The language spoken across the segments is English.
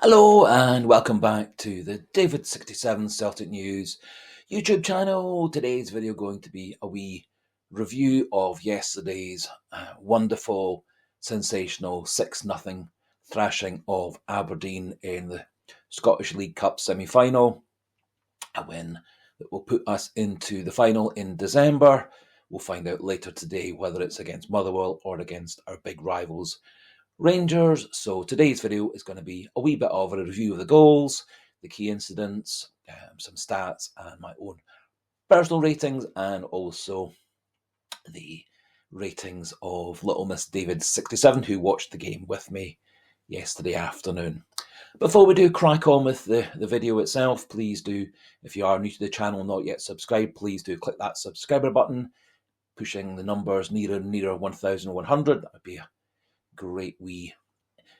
Hello and welcome back to the David67 Celtic News YouTube channel. Today's video going to be a wee review of yesterday's wonderful, sensational 6-0 thrashing of Aberdeen in the Scottish League Cup semi-final. A win that will put us into the final in December. We'll find out later today whether it's against Motherwell or against our big rivals Rangers. So today's video is going to be a wee bit of a review of the goals, the key incidents, some stats and my own personal ratings, and also the ratings of Little Miss David67 who watched the game with me yesterday afternoon. Before we do crack on with the video itself, please do, if you are new to the channel, not yet subscribed, please do click that subscriber button, pushing the numbers nearer and nearer 1,100. That would be a great wee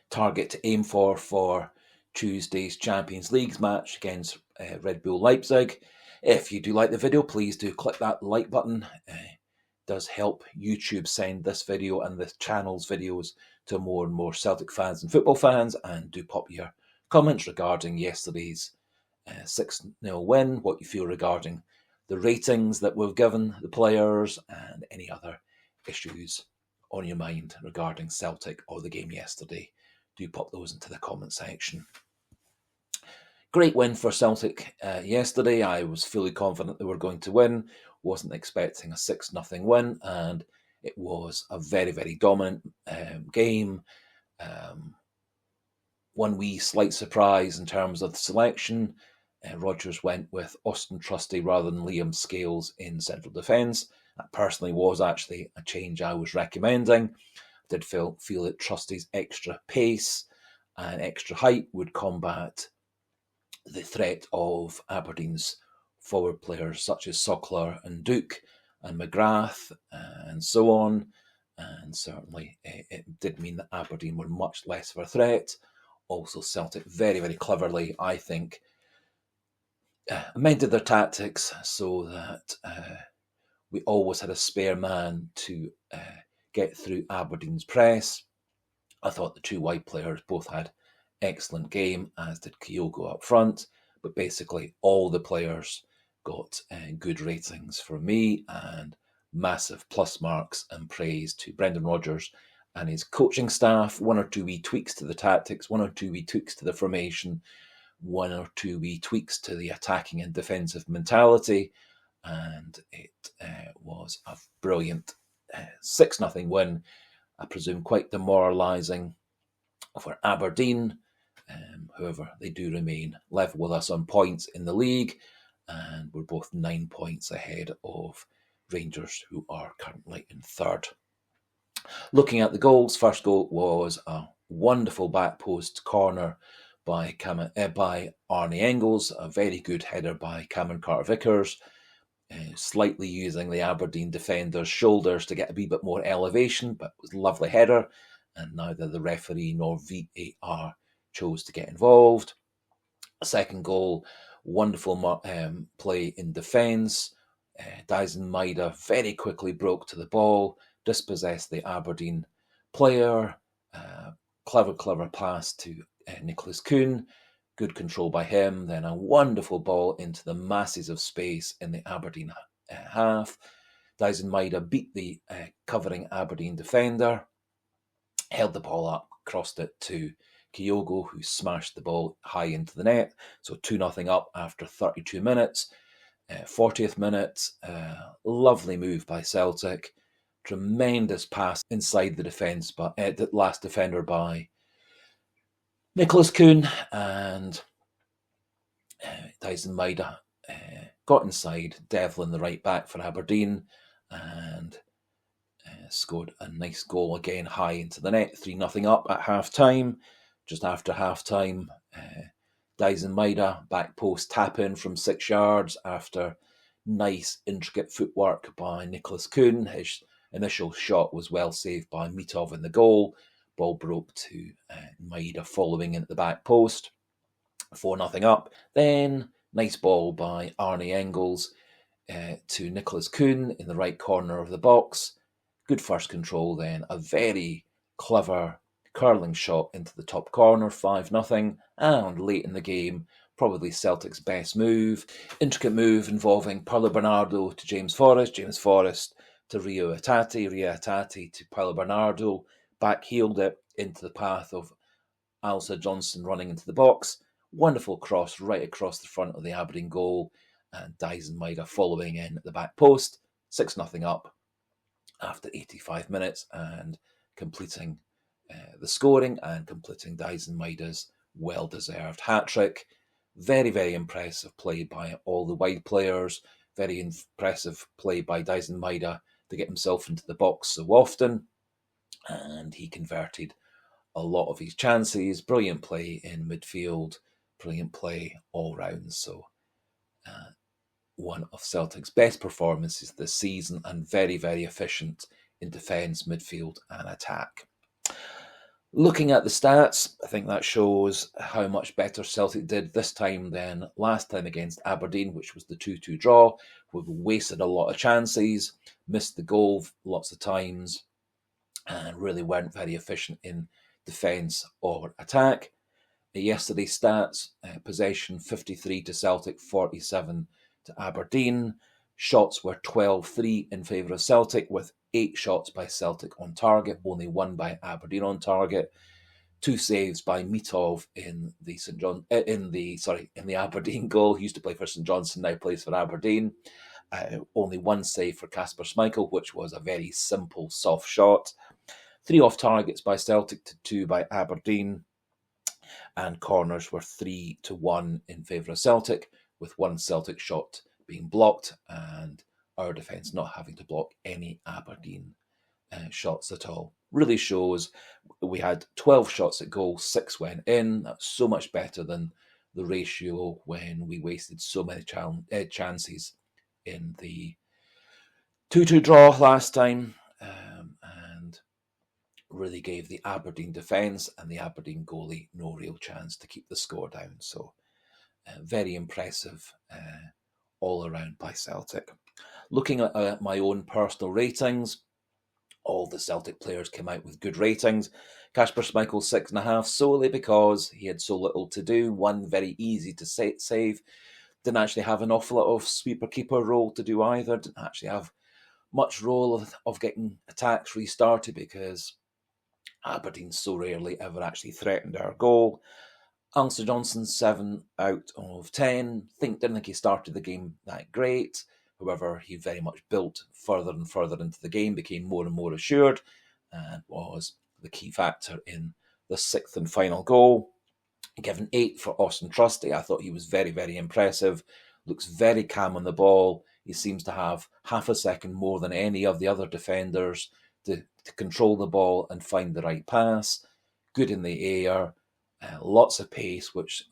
target to aim for Tuesday's Champions League match against Red Bull Leipzig. If you do like the video, please do click that like button. It does help YouTube send this video and the channel's videos to more and more Celtic fans and football fans, and do pop your comments regarding yesterday's 6-0 win, what you feel regarding the ratings that we've given the players, and any other issues on your mind regarding Celtic or the game yesterday. Do pop those into the comment section. Great win for Celtic yesterday. I was fully confident they were going to win. Wasn't expecting a 6-0 win, and it was a very, very dominant game. One wee slight surprise in terms of the selection. Rodgers went with Austin Trusty rather than Liam Scales in central defence. That personally was actually a change I was recommending. I did feel that Trusty's extra pace and extra height would combat the threat of Aberdeen's forward players such as Sockler and Duke and McGrath and so on. And certainly it did mean that Aberdeen were much less of a threat. Also, Celtic very, very cleverly, I think, amended their tactics so that we always had a spare man to get through Aberdeen's press. I thought the two wide players both had excellent game, as did Kyogo up front, but basically all the players got good ratings from me, and massive plus marks and praise to Brendan Rodgers and his coaching staff. One or two wee tweaks to the tactics, one or two wee tweaks to the formation, one or two wee tweaks to the attacking and defensive mentality, and it was a brilliant 6-0 win. I presume quite demoralising for Aberdeen. However, they do remain level with us on points in the league, and we're both 9 points ahead of Rangers, who are currently in third. Looking at the goals, first goal was a wonderful back post corner by Arnie Engels, a very good header by Cameron Carter-Vickers, slightly using the Aberdeen defender's shoulders to get a wee bit more elevation, but it was a lovely header, and neither the referee nor VAR chose to get involved. Second goal, wonderful play in defence. Dyson MAEDA very quickly broke to the ball, dispossessed the Aberdeen player. Clever pass to Nicholas Kuhn. Good control by him. Then a wonderful ball into the masses of space in the Aberdeen half. Dyson MAEDA beat the covering Aberdeen defender, held the ball up, crossed it to Kyogo, who smashed the ball high into the net. So 2-0 up after 32 minutes. 40th minute, lovely move by Celtic. Tremendous pass inside the defence, but the last defender by Nicholas Kuhn, and Dyson MAEDA got inside Devlin, the right back for Aberdeen, and scored a nice goal again high into the net. 3-0 up at half-time. Just after half-time, Dyson MAEDA back post tap in from 6 yards after nice intricate footwork by Nicholas Kuhn. His initial shot was well saved by Mitov in the goal. Ball broke to MAEDA following in at the back post. 4-0 up. Then nice ball by Arnie Engels to Nicholas Kuhn in the right corner of the box. Good first control then. A very clever curling shot into the top corner, 5-0, and late in the game, probably Celtic's best move. Intricate move involving Paulo Bernardo to James Forrest to Rio Hatate to Paulo Bernardo, backheeled it into the path of Alistair Johnston running into the box. Wonderful cross right across the front of the Aberdeen goal, and Dyson MAEDA following in at the back post, 6-0 up after 85 minutes, and completing the scoring and completing Dyson MAEDA's well-deserved hat-trick. Very, very impressive play by all the wide players. Very impressive play by Dyson MAEDA to get himself into the box so often. And he converted a lot of his chances. Brilliant play in midfield. Brilliant play all round. So one of Celtic's best performances this season, and very, very efficient in defence, midfield and attack. Looking at the stats, I think that shows how much better Celtic did this time than last time against Aberdeen, which was the 2-2 draw. We wasted a lot of chances, missed the goal lots of times, and really weren't very efficient in defence or attack. Yesterday's stats, possession 53 to Celtic, 47 to Aberdeen. Shots were 12-3 in favour of Celtic, with 8 shots by Celtic on target, only 1 by Aberdeen on target. 2 saves by Mitov in the Aberdeen goal. He used to play for St Johnstone, now plays for Aberdeen. Only 1 save for Kasper Schmeichel, which was a very simple, soft shot. 3 off targets by Celtic to 2 by Aberdeen. And corners were 3-1 in favour of Celtic, with 1 Celtic shot being blocked and our defence not having to block any Aberdeen shots at all. Really shows we had 12 shots at goal, 6 went in. That's so much better than the ratio when we wasted so many chances in the 2-2 draw last time, and really gave the Aberdeen defence and the Aberdeen goalie no real chance to keep the score down. So very impressive all around by Celtic. Looking at my own personal ratings, all the Celtic players came out with good ratings. Kasper Schmeichel 6.5, solely because he had so little to do. 1 very easy to save. Didn't actually have an awful lot of sweeper keeper role to do either. Didn't actually have much role of getting attacks restarted because Aberdeen so rarely ever actually threatened our goal. Alistair Johnston 7 out of 10. Didn't think he started the game that great. However, he very much built further and further into the game, became more and more assured, and was the key factor in the 6th and final goal. Given 8 for Austin Trusty. I thought he was very, very impressive. Looks very calm on the ball. He seems to have half a second more than any of the other defenders to control the ball and find the right pass. Good in the air. Lots of pace, which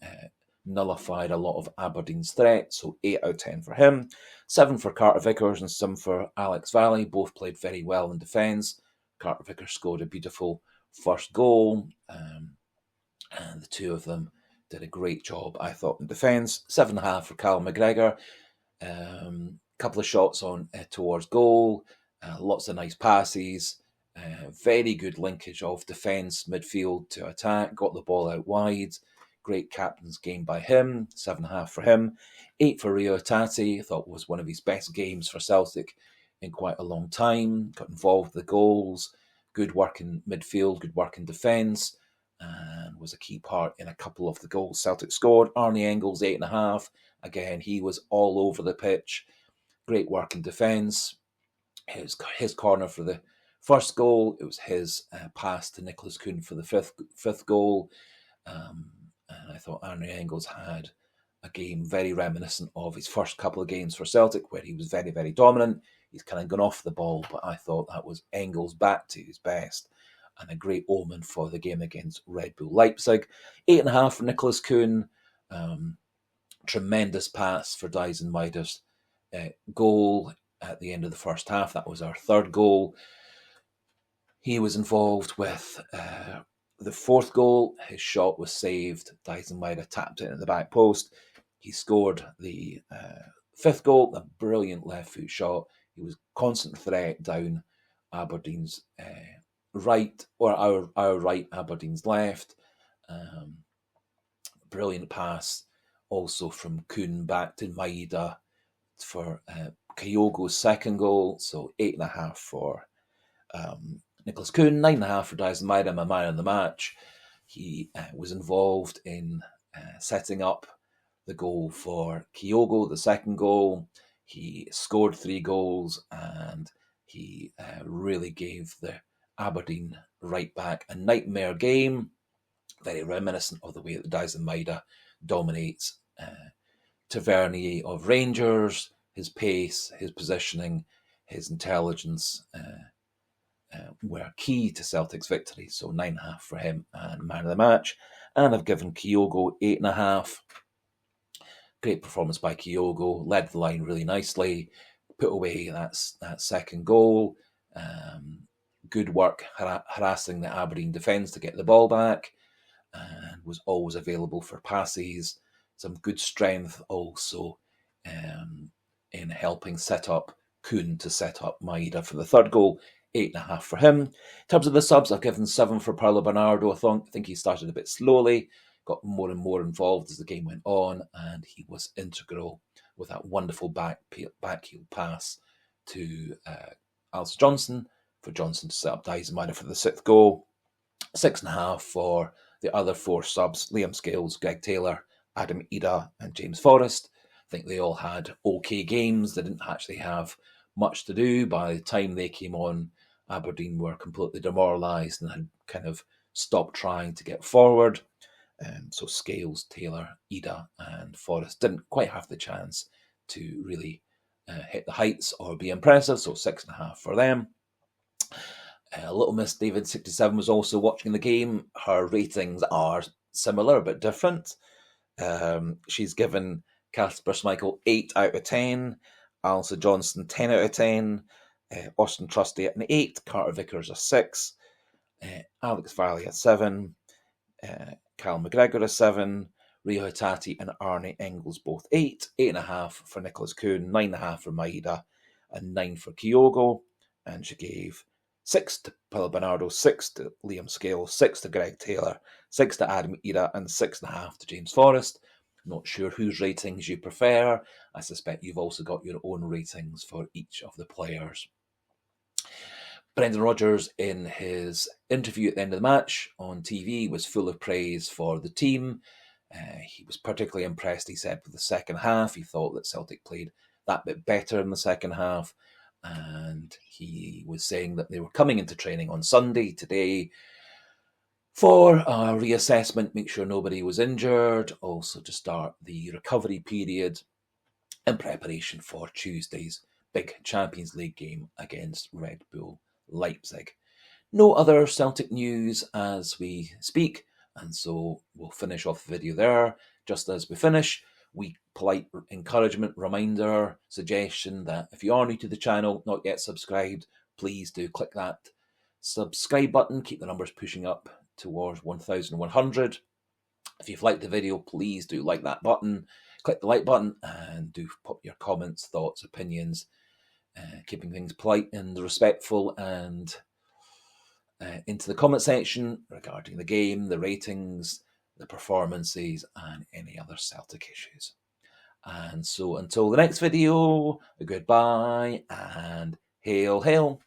nullified a lot of Aberdeen's threat. So 8 out of 10 for him. 7 for Carter Vickers and some for Alex Valley. Both played very well in defence. Carter Vickers scored a beautiful first goal. And the two of them did a great job, I thought, in defence. 7.5 for Cal McGregor. Couple of shots on towards goal. Lots of nice passes. Very good linkage of defence, midfield to attack. Got the ball out wide. Great captain's game by him. 7.5 for him. 8 for Rio Hatate. I thought was one of his best games for Celtic in quite a long time. Got involved with the goals. Good work in midfield. Good work in defence. And was a key part in a couple of the goals Celtic scored. Arnie Engels, 8.5. Again, he was all over the pitch. Great work in defence. His corner for the first goal. It was his pass to Nicholas Kuhn for the fifth goal. And I thought Arnie Engels had a game very reminiscent of his first couple of games for Celtic, where he was very, very dominant. He's kind of gone off the ball, but I thought that was Engels back to his best. And a great omen for the game against Red Bull Leipzig. 8.5 for Nicholas Kuhn. Tremendous pass for Dyson MAEDA's goal at the end of the first half. That was our third goal. He was involved with the fourth goal. His shot was saved. Dyson MAEDA tapped it in the back post. He scored the fifth goal, a brilliant left foot shot. He was constant threat down Aberdeen's right, or our right, Aberdeen's left. Brilliant pass also from Kuhn back to MAEDA for Kyogo's second goal. So 8.5 for Nicholas Kuhn, 9.5 for Dyson MAEDA, my man of the match. He was involved in setting up the goal for Kyogo, the second goal. He scored 3 goals, and he really gave the Aberdeen right back a nightmare game, very reminiscent of the way that Dyson MAEDA dominates Tavernier of Rangers. His pace, his positioning, his intelligence were key to Celtic's victory. So 9.5 for him and man of the match. And I've given Kyogo 8.5. Great performance by Kyogo, led the line really nicely, put away that second goal. Good work harassing the Aberdeen defence to get the ball back, and was always available for passes. Some good strength also in helping set up Kuhn to set up MAEDA for the third goal. 8.5 for him. In terms of the subs, I've given 7 for Paolo Bernardo. I think he started a bit slowly, got more and more involved as the game went on, and he was integral with that wonderful backheel pass to Alice Johnson, for Johnson to set up Dyson MAEDA for the 6th goal. 6.5 for the other 4 subs: Liam Scales, Greg Taylor, Adam Ida, and James Forrest. I think they all had okay games. They didn't actually have much to do. By the time they came on, Aberdeen were completely demoralised and had kind of stopped trying to get forward. So Scales, Taylor, Ida, and Forrest didn't quite have the chance to really hit the heights or be impressive. So 6.5 for them. Little Miss David 67 was also watching the game. Her ratings are similar but different. She's given Casper Schmeichel 8 out of 10, Alistair Johnson 10 out of 10, Austin Trusty at an 8, Carter Vickers a 6, Alex Farley a 7, Cal McGregor a 7, Rio Hitati and Arnie Engels both 8, 8.5 for Nicholas Kuhn, 9.5 for MAEDA, and 9 for Kyogo. And she gave 6 to Paolo Bernardo, 6 to Liam Scales, 6 to Greg Taylor, 6 to Adam Ida, and 6.5 to James Forrest. Not sure whose ratings you prefer. I suspect you've also got your own ratings for each of the players. Brendan Rodgers, in his interview at the end of the match on TV, was full of praise for the team. He was particularly impressed, he said, with the second half. He thought that Celtic played that bit better in the second half. And he was saying that they were coming into training on Sunday, today, for a reassessment, make sure nobody was injured, also to start the recovery period in preparation for Tuesday's big Champions League game against Red Bull Leipzig. No other Celtic news as we speak, and so we'll finish off the video there. Just as we finish, polite encouragement, reminder, suggestion that if you are new to the channel, not yet subscribed, please do click that subscribe button. Keep the numbers pushing up towards 1,100. If you've liked the video, please do like that button. Click the like button and do pop your comments, thoughts, opinions, keeping things polite and respectful, and into the comment section regarding the game, the ratings, the performances, and any other Celtic issues. And so until the next video, goodbye and hail, hail.